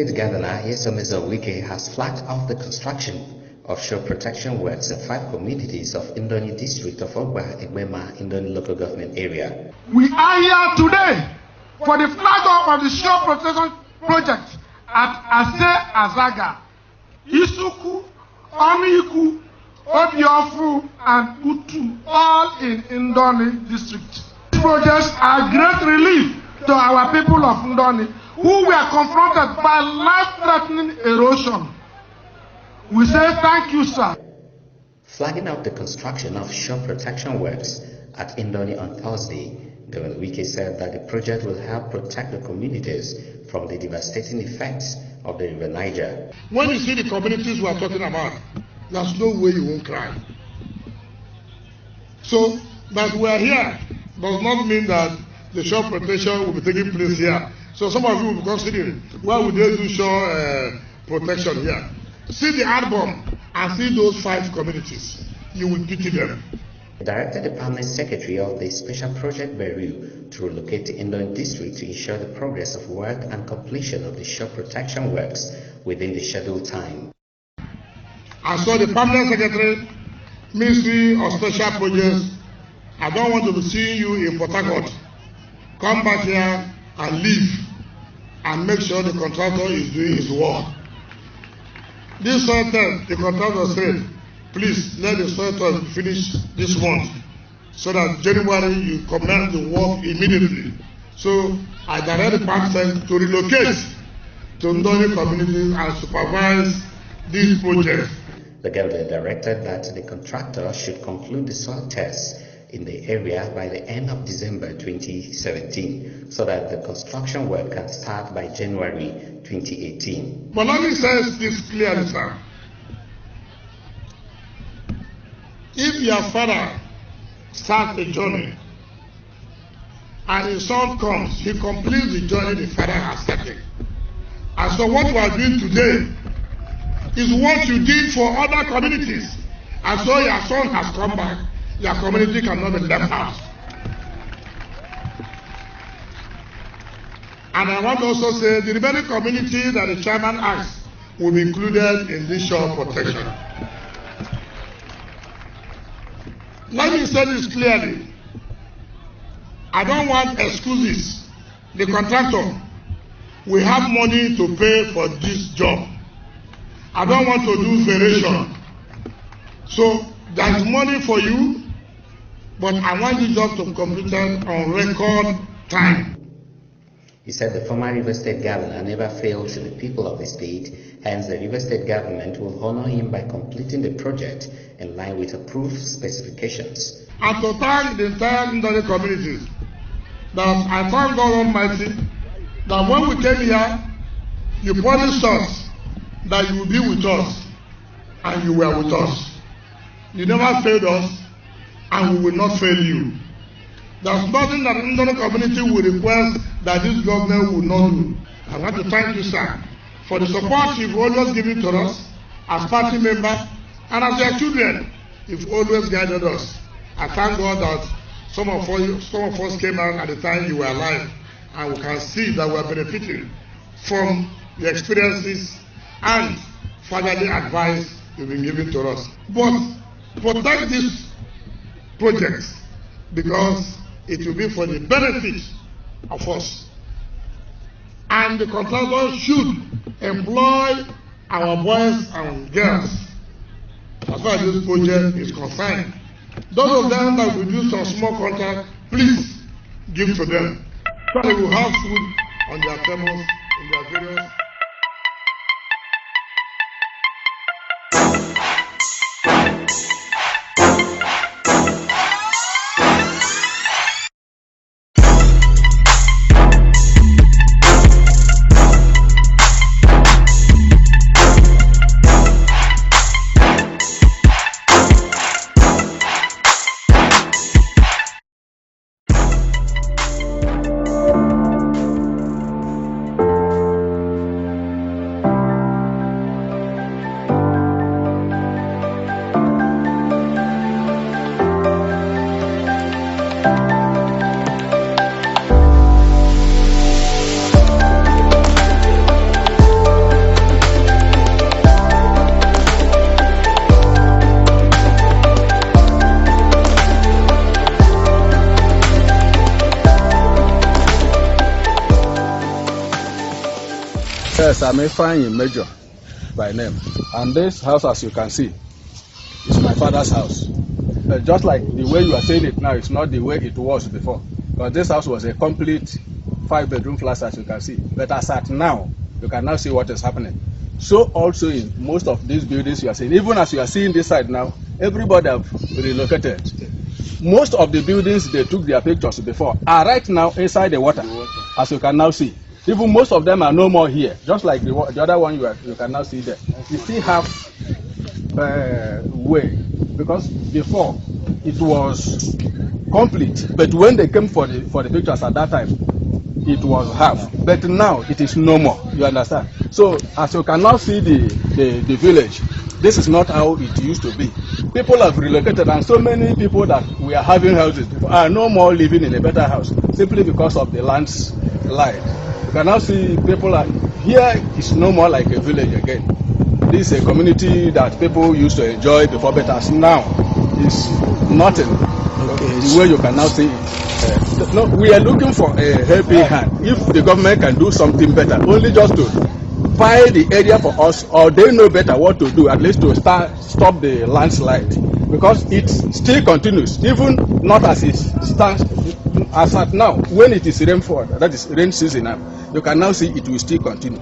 State Governor Nyesom Wike has flagged off the construction of shore protection works in 5 communities of Indoni district of Ogba Egbema Indoni local government area. We are here today for the flag off of the shore protection project at Ase Azaga, Isuku, Oniku, Obiofu, and Utu, all in Indoni district. These projects are great relief to our people of Indoni who were confronted by life-threatening erosion. We say thank you, sir. Flagging out the construction of shore protection works at Indoni on Thursday, Governor Wike said that the project will help protect the communities from the devastating effects of the River Niger. When you see the communities we are talking about, there's no way you won't cry. So that we are here does not mean that the shore protection will be taking place here. So some of you will be considering, why would they do shore protection here? See the album and see those 5 communities. You will pity them. He directed the permanent secretary of the Special Project Bureau to relocate to Indoni district to ensure the progress of work and completion of the shore protection works within the scheduled time. I saw the permanent secretary, Ministry of Special Projects. I don't want to be seeing you in Port Harcourt. Come back here and leave and make sure the contractor is doing his work. This soil test, the contractor said, please let the soil test finish this month so that January you commence the work immediately. So I direct the permanent to relocate to Indoni community and supervise this project. The governor directed that the contractor should conclude the soil tests in the area by the end of December 2017 so that the construction work can start by January 2018. But let me say this clearly, sir. If your father starts a journey and his son comes, he completes the journey the father has started. And so what we are doing today is what you did for other communities. And so your son has come back. Your community cannot be left out. And I want to also say the remaining community that the chairman asked will be included in this shore protection. Let me say this clearly. I don't want excuses. The contractor will have money to pay for this job. I don't want to do variation. So there is money for you, but I want the job to be completed on record time. He said the former River State Governor never failed to the people of the state, hence the River State government will honor him by completing the project in line with approved specifications. And to thank the entire Indoni community, that I thank God Almighty that when we came here, you promised us that you will be with us, and you were with us. You never failed us, and we will not fail you. There's nothing that the Indoni community will request that this government will not do. I want to thank you, sir, for the support you've always given to us as party members and as your children. You've always guided us. I thank God that some of us came out at the time you were alive, and we can see that we are benefiting from the experiences and fatherly advice you've been giving to us. But protect this project because it will be for the benefit of us. And the contractor should employ our boys and girls as far as this project is concerned. Those of them that will do some small contract, please give to them. So they will have food on their tables in their various Yes, I'm a fine Major by name. And this house, as you can see, is my father's house. Just like the way you are saying it now, it's not the way it was before. Because this house was a complete 5-bedroom flat, as you can see. But as at now, you can now see what is happening. So also in most of these buildings you are seeing, even as you are seeing this side now, everybody have relocated. Most of the buildings they took their pictures before are right now inside the water, as you can now see. Even most of them are no more here, just like the other one you can now see there. You still have way, because before it was complete, but when they came for the pictures at that time, it was half. But now it is no more. You understand? So as you can now see the village, this is not how it used to be. People have relocated, and so many people that we are having houses are no more living in a better house simply because of the landslide. You can now see people are here. It's no more like a village again. This is a community that people used to enjoy before, but as now is nothing. Okay. The way you can now see it. No, we are looking for a helping hand. If the government can do something better, only just to buy the area for us, or they know better what to do, at least to stop the landslide, because it still continues, even not as it stands as at now. When it is rainfall, that is rain season now, you can now see it will still continue.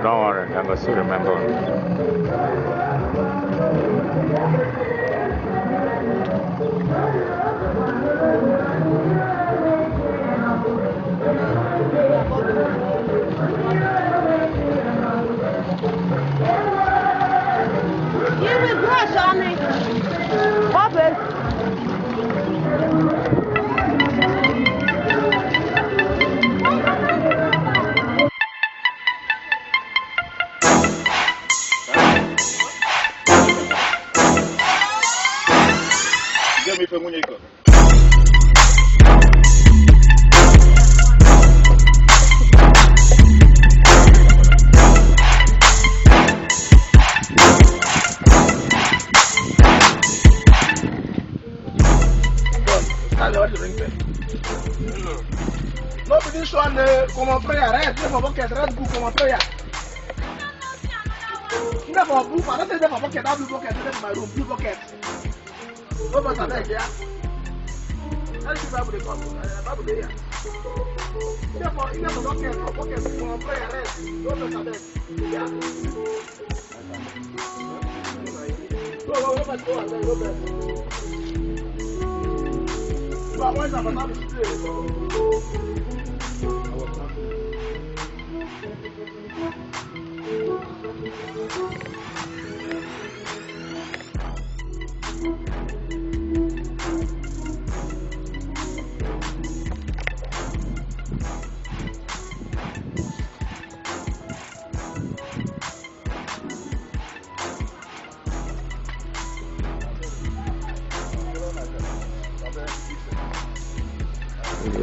Don't worry, I still remember. You with brush on me. Pop it. No, but this one, como prayer, right? Never bucket, red book, como prayer. Never book, I don't say never bucket, I'll be bucket, that's my room, blue bucket. No, but I beg, yeah. That's the Bible they come, Bible they are. The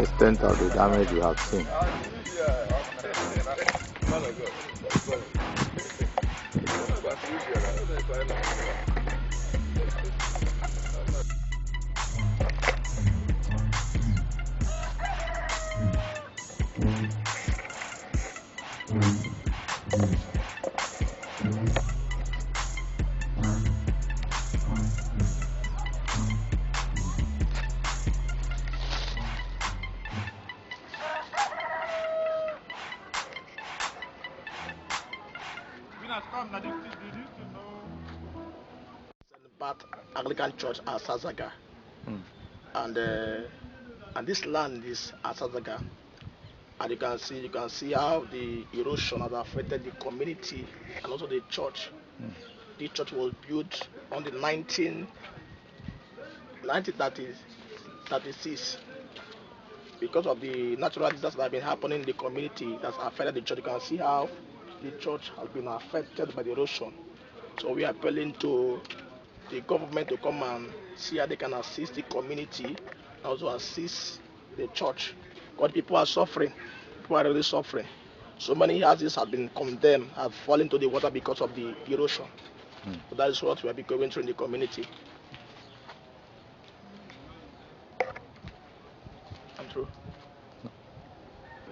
extent of the damage you have seen. But Anglican Church at Sazaga, and this land is at Sazaga, and you can see how the erosion has affected the community and also the church. The church was built on the 1936. Because of the natural disasters that have been happening in the community that's affected the church, you can see how the church has been affected by the erosion. So we are appealing to the government to come and see how they can assist the community and also assist the church. Because people are suffering. People are really suffering. So many houses have been condemned, have fallen into the water because of the erosion. So that is what we have been going through in the community. I'm through.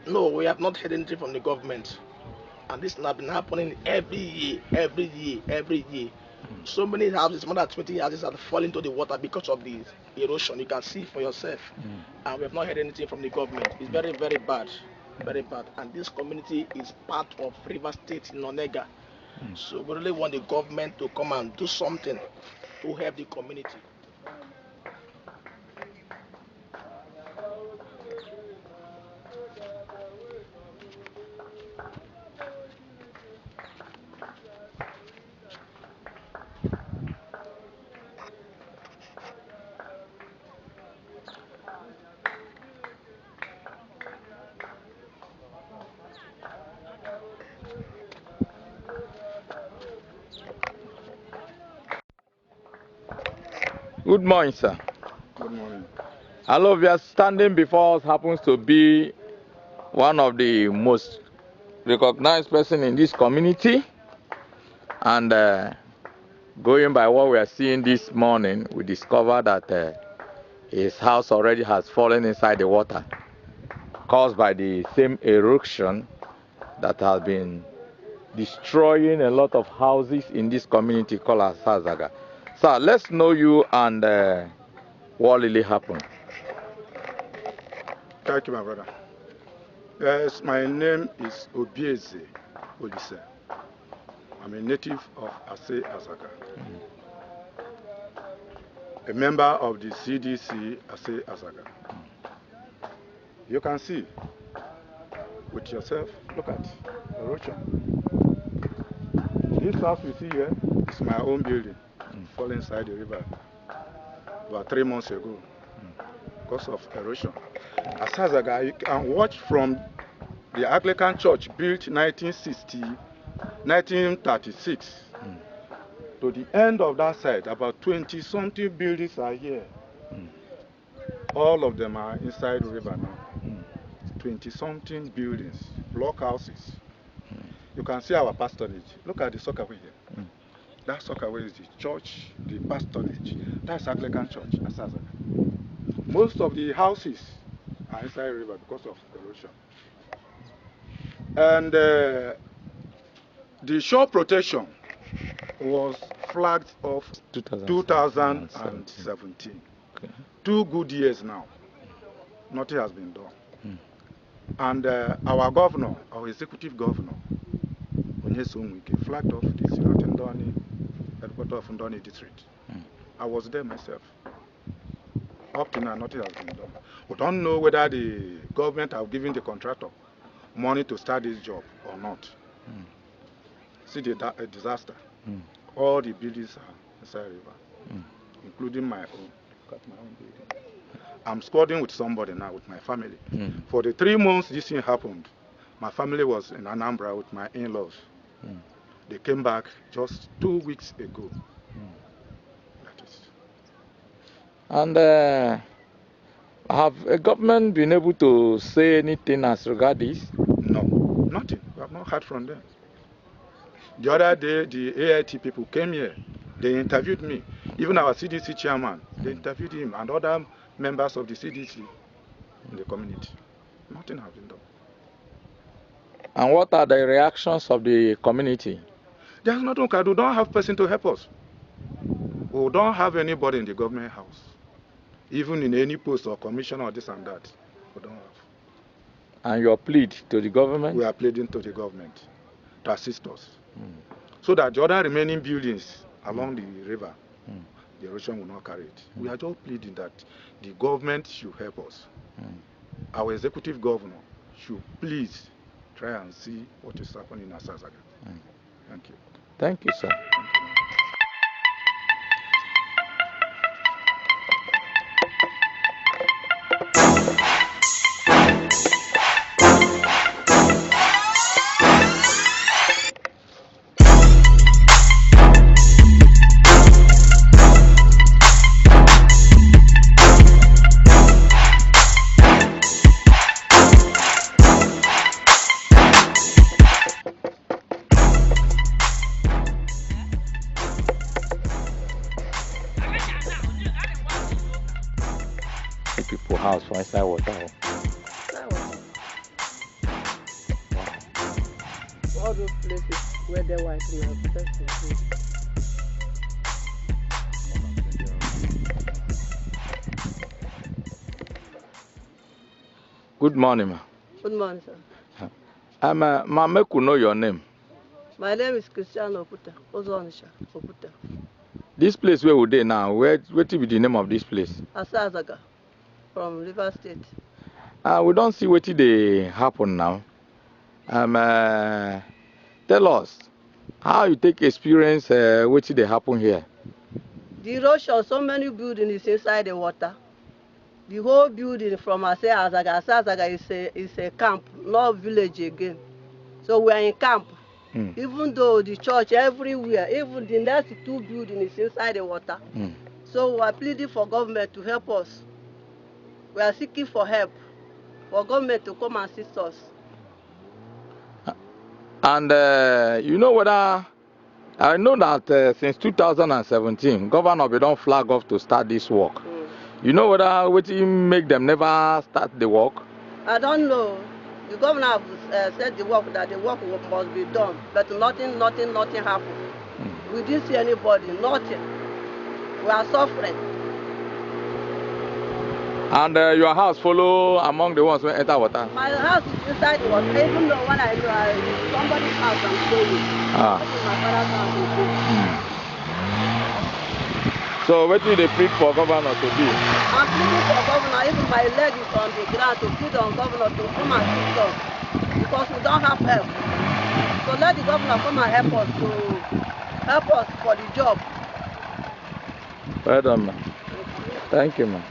No, we have not heard anything from the government. And this has been happening every year. So many houses, more than 20 houses have fallen into the water because of the erosion. You can see for yourself. And we have not heard anything from the government. It's very, very bad. Very bad. And this community is part of River State in Onega. So we really want the government to come and do something to help the community. Good morning, sir. Good morning. Hello, we are standing before us happens to be one of the most recognized person in this community, and going by what we are seeing this morning, we discover that his house already has fallen inside the water caused by the same erosion that has been destroying a lot of houses in this community called Asazaga. Sir, let's know you and what really happened. Thank you, my brother. Yes, my name is Obieze Olise. I'm a native of Ase Azaga. A member of the CDC Ase Azaga. You can see with yourself, look at erosion. This house we see here is my own building, fall inside the river about 3 months ago because of erosion. Ase Azaga, you can watch from the Anglican Church built 1936 to the end of that side, about 20-something buildings are here. All of them are inside the river now. 20-something buildings, block houses. You can see our pastorage. Look at the Sockaway here. That Sockaway is the church, the pastorage. That's Anglican Church, Ase Azaga. Most of the houses are inside the river because of erosion. And the shore protection was flagged off 2017. Okay. 2 good years now. Nothing has been done. And our governor, our executive governor, Onyeso Nwike, flagged off this at Ndoni, headquarters of Ndoni district. I was there myself. Up to now, nothing has been done. We don't know whether the government have given the contractor money to start this job or not. See the disaster. All the buildings are inside river, including my own. Got my own building. I'm squadding with somebody now, with my family. For the 3 months this thing happened, my family was in Anambra with my in-laws. They came back just 2 weeks ago. That is. And have a government been able to say anything as regards this? No, nothing. We have not heard from them. The other day, the AIT people came here. They interviewed me. Even our CDC chairman, they interviewed him and other members of the CDC in the community. Nothing has been done. And what are the reactions of the community? There's nothing. We don't have person to help us. We don't have anybody in the government house. Even in any post or commission or this and that, we don't have. And your plead to the government? We are pleading to the government to assist us. So that the other remaining buildings along the river, the erosion will not carry it. We are just pleading that the government should help us. Our executive governor should please try and see what is happening in Asazaga. Thank you. Thank you, sir. Thank you. People house for inside water. All those places where they were in Good morning, ma. Good morning, sir. Ma, make you know your name. My name is Christian Okuta, Ozonisha Okuta. This place where we dey now, what will be the name of this place? Asazaga, from River State. We don't see what they happen now. Tell us how you take experience what they happen here. The erosion, so many buildings inside the water. The whole building from Asazaga is a camp, not village again. So we are in camp. Even though the church everywhere, even the next 2 buildings is inside the water. So we are pleading for government to help us. We are seeking for help, for government to come and assist us. And you know whether, I know that since 2017, governor be don't flag off to start this work. You know whether what make them never start the work? I don't know. The governor said the work that the work must be done, but nothing happened. We didn't see anybody, nothing. We are suffering. And your house follow among the ones who enter water? My house is inside the water. Even though when I know somebody's house I'm staying. That is my father's house. So what do they plead for governor to do? I'm pleading for governor, even my leg is on the ground, to plead on governor to come and assist us, because we don't have help. So let the governor come and help us for the job. Well done, man. Thank you, man.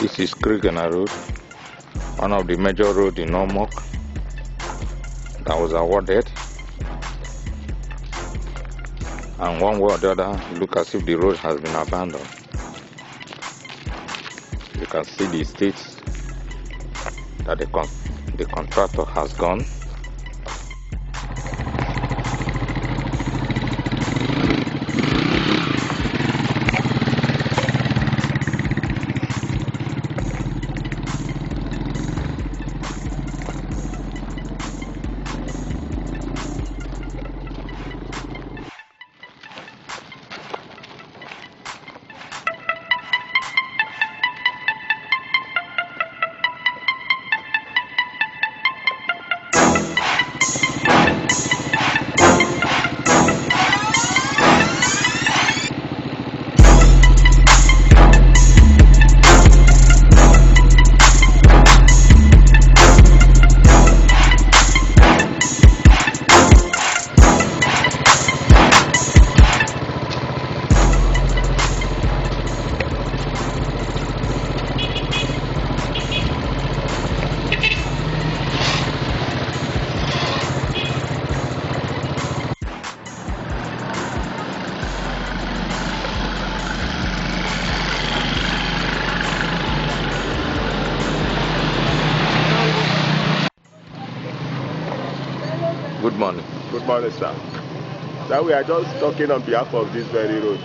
This is Krigana Road, one of the major roads in Omok that was awarded. And one way or the other, it looks as if the road has been abandoned. You can see the state that the contractor has gone. Good morning. Good morning, sir. Sir, we are just talking on behalf of this very road.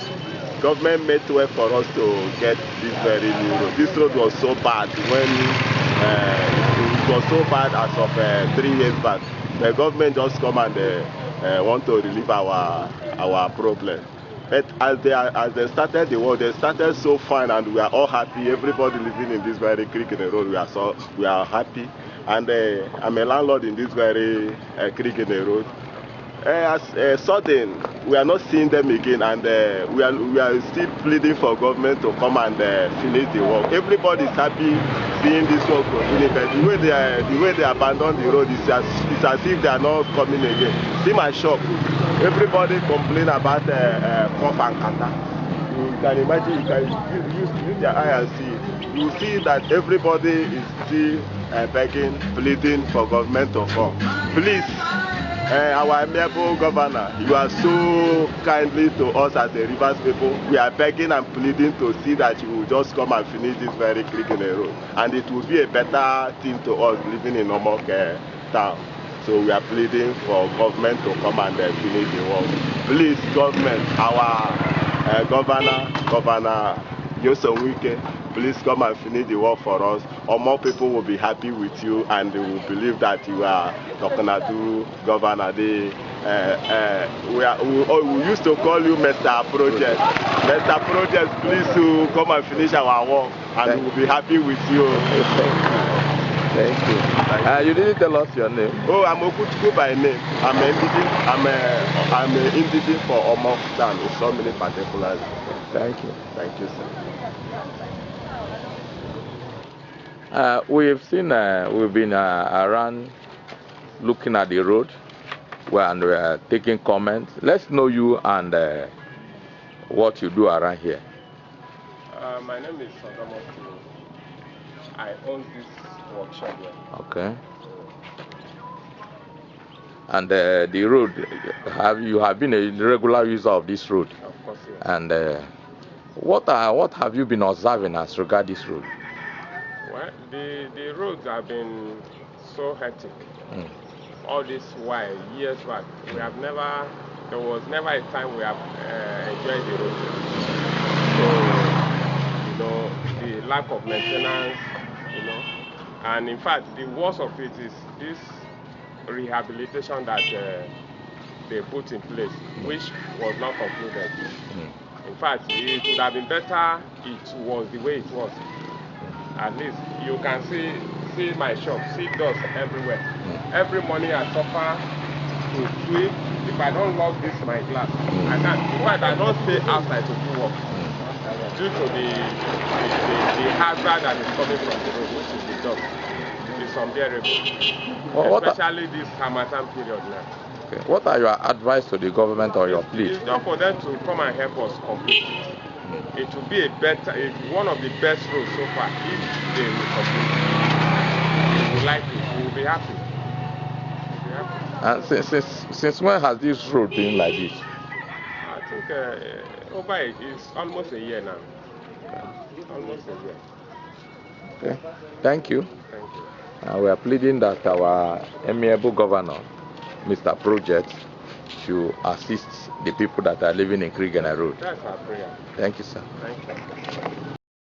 Government made way for us to get this very new road. This road was so bad when it was so bad as of 3 years back. The government just come and want to relieve our problem. But as they started the work, they started so fine, and we are all happy. Everybody living in this very creek in the road, we are happy. And I'm a landlord in this very creek in the road. Sudden, we are not seeing them again, and we are still pleading for government to come and finish the work. Everybody is happy seeing this work continuing, but the way they abandon the road is as if they are not coming again. See my shop, everybody complain about cough and catarrh. You can imagine, you can use your eye and see. You see that everybody is still begging, pleading for government to come. Please, our amiable governor, you are so kindly to us as the Rivers people. We are begging and pleading to see that you will just come and finish this very creek in the road. And it will be a better thing to us living in Omok town. So we are pleading for government to come and finish the work. Please, government, our Governor Nyesom Wike, please come and finish the work for us, or more people will be happy with you, and they will believe that you are Tokonatu Governor. We used to call you Mr. Project. Mr. Project, please to come and finish our work, and we will be happy with you. Thank you. You didn't tell us your name. Oh, I'm Okutuku by name. I'm an indigent for Omok town in so many particulars. Thank you. Thank you, sir. We've been around looking at the road and we are taking comments. Let's know you and what you do around here. My name is Sadamoku. I own this workshop here. Okay. And the road, you have been a regular user of this road? Of course, yes. And what have you been observing as regards this road? Well, the roads have been so hectic. All this while, years back, there was never a time we have enjoyed the road. So, the lack of maintenance, and in fact, the worst of it is this rehabilitation that they put in place, which was not concluded. In fact, it would have been better it was the way it was. At least you can see my shop, see dust everywhere. Every morning I suffer to sweep. If I don't lock this my glass, I can't. In fact, I don't stay outside to do work due to the hazard that is coming from the road, which is the dust. It's unbearable, especially this Harmattan period now. Okay. What are your advice to the government or your plea? It's not for them to come and help us complete it. it will be one of the best roads so far. If they will complete, we will like it. We will be happy. And since when has this road been like this? I think over it's almost a year now. Almost a year. Okay. Thank you. Thank you. We are pleading that our amiable governor, Mr. Project, should assist the people that are living in Krigana Road. That's our prayer. Thank you, sir. Thank you.